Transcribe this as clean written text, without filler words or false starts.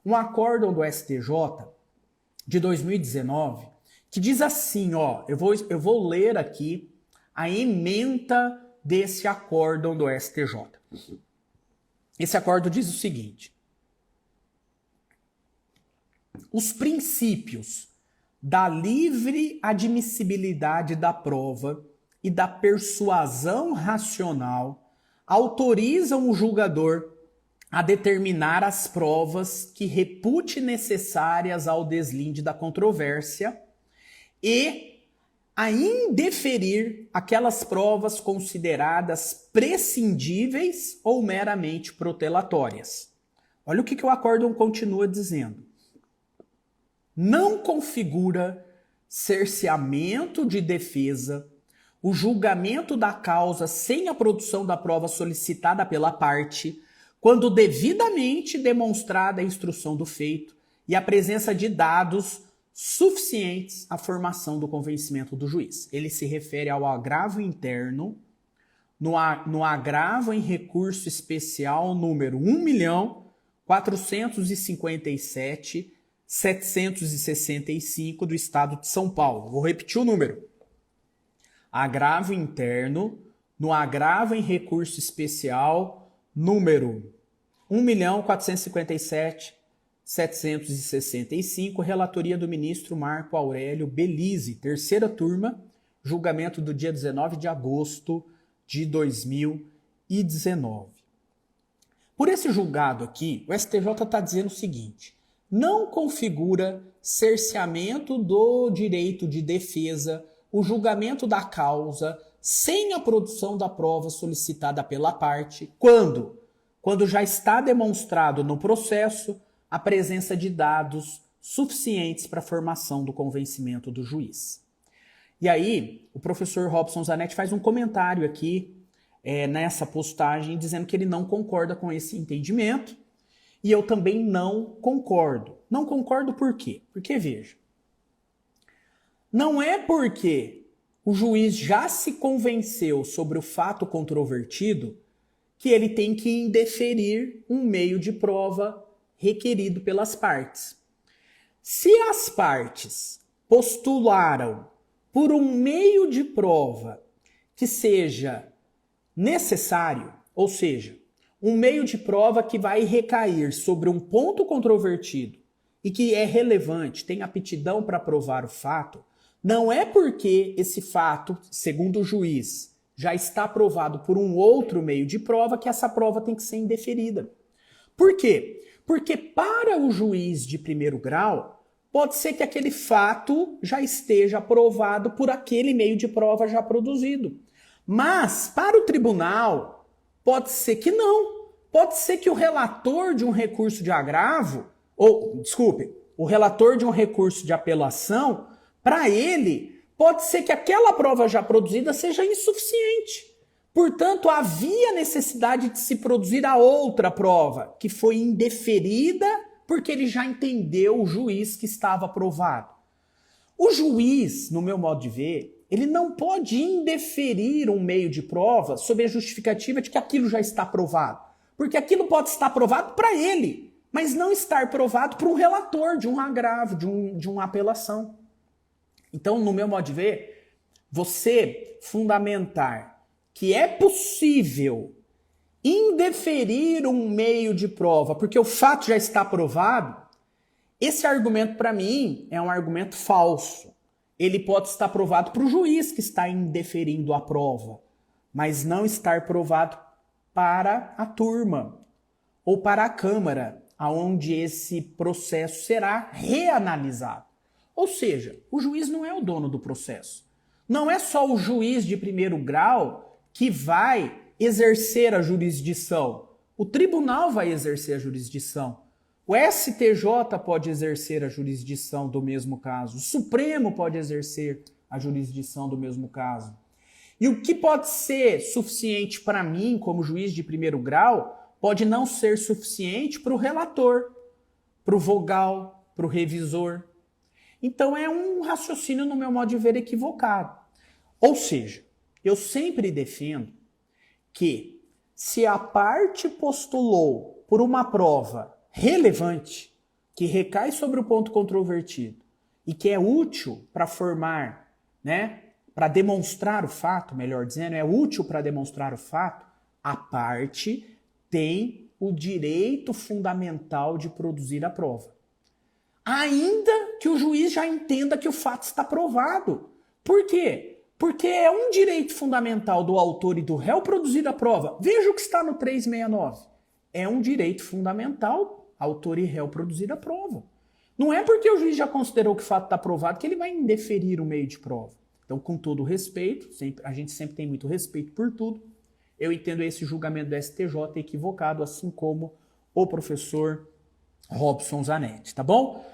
um acórdão do STJ de 2019 que diz assim, ó, eu vou ler aqui a ementa desse acórdão do STJ. Esse acórdão diz o seguinte: os princípios da livre admissibilidade da prova e da persuasão racional autorizam o julgador a determinar as provas que repute necessárias ao deslinde da controvérsia e a indeferir aquelas provas consideradas prescindíveis ou meramente protelatórias. Olha o que o acórdão continua dizendo. Não configura cerceamento de defesa o julgamento da causa sem a produção da prova solicitada pela parte, quando devidamente demonstrada a instrução do feito e a presença de dados suficientes à formação do convencimento do juiz. Ele se refere ao agravo interno, no agravo em recurso especial número 1.457.765 do Estado de São Paulo. Vou repetir o número. Agravo interno, no agravo em recurso especial número 1.457.765, relatoria do ministro Marco Aurélio Belize, terceira turma, julgamento do dia 19 de agosto de 2019. Por esse julgado aqui, o STJ está dizendo o seguinte: não configura cerceamento do direito de defesa o julgamento da causa sem a produção da prova solicitada pela parte, quando já está demonstrado no processo a presença de dados suficientes para a formação do convencimento do juiz. E aí, o professor Robson Zanetti faz um comentário aqui nessa postagem dizendo que ele não concorda com esse entendimento e eu também não concordo. Não concordo por quê? Porque, veja, não é porque o juiz já se convenceu sobre o fato controvertido que ele tem que indeferir um meio de prova requerido pelas partes. Se as partes postularam por um meio de prova que seja necessário, ou seja, um meio de prova que vai recair sobre um ponto controvertido e que é relevante, tem aptidão para provar o fato, não é porque esse fato, segundo o juiz, já está provado por um outro meio de prova que essa prova tem que ser indeferida. Por quê? Porque para o juiz de primeiro grau, pode ser que aquele fato já esteja aprovado por aquele meio de prova já produzido. Mas para o tribunal, pode ser que não. Pode ser que o relator de um recurso de agravo, o relator de um recurso de apelação, para ele, pode ser que aquela prova já produzida seja insuficiente. Portanto, havia necessidade de se produzir a outra prova, que foi indeferida porque ele já entendeu o juiz que estava aprovado. O juiz, no meu modo de ver, ele não pode indeferir um meio de prova sob a justificativa de que aquilo já está provado. Porque aquilo pode estar provado para ele, mas não estar provado para um relator de um agravo, de uma apelação. Então, no meu modo de ver, você fundamentar que é possível indeferir um meio de prova porque o fato já está provado, esse argumento para mim é um argumento falso. Ele pode estar provado para o juiz que está indeferindo a prova, mas não estar provado para a turma ou para a Câmara, onde esse processo será reanalisado. Ou seja, o juiz não é o dono do processo. Não é só o juiz de primeiro grau que vai exercer a jurisdição. O tribunal vai exercer a jurisdição. O STJ pode exercer a jurisdição do mesmo caso. O Supremo pode exercer a jurisdição do mesmo caso. E o que pode ser suficiente para mim, como juiz de primeiro grau, pode não ser suficiente para o relator, para o vogal, para o revisor. Então é um raciocínio, no meu modo de ver, equivocado. Ou seja, eu sempre defendo que se a parte postulou por uma prova relevante, que recai sobre o ponto controvertido e que é útil para formar, né, para demonstrar o fato, melhor dizendo, é útil para demonstrar o fato, a parte tem o direito fundamental de produzir a prova. Ainda que o juiz já entenda que o fato está provado. Por quê? Porque é um direito fundamental do autor e do réu produzir a prova. Veja o que está no 369. É um direito fundamental, autor e réu produzir a prova. Não é porque o juiz já considerou que o fato está provado que ele vai indeferir o meio de prova. Então, com todo o respeito, a gente sempre tem muito respeito por tudo, eu entendo esse julgamento do STJ equivocado, assim como o professor Robson Zanetti, tá bom?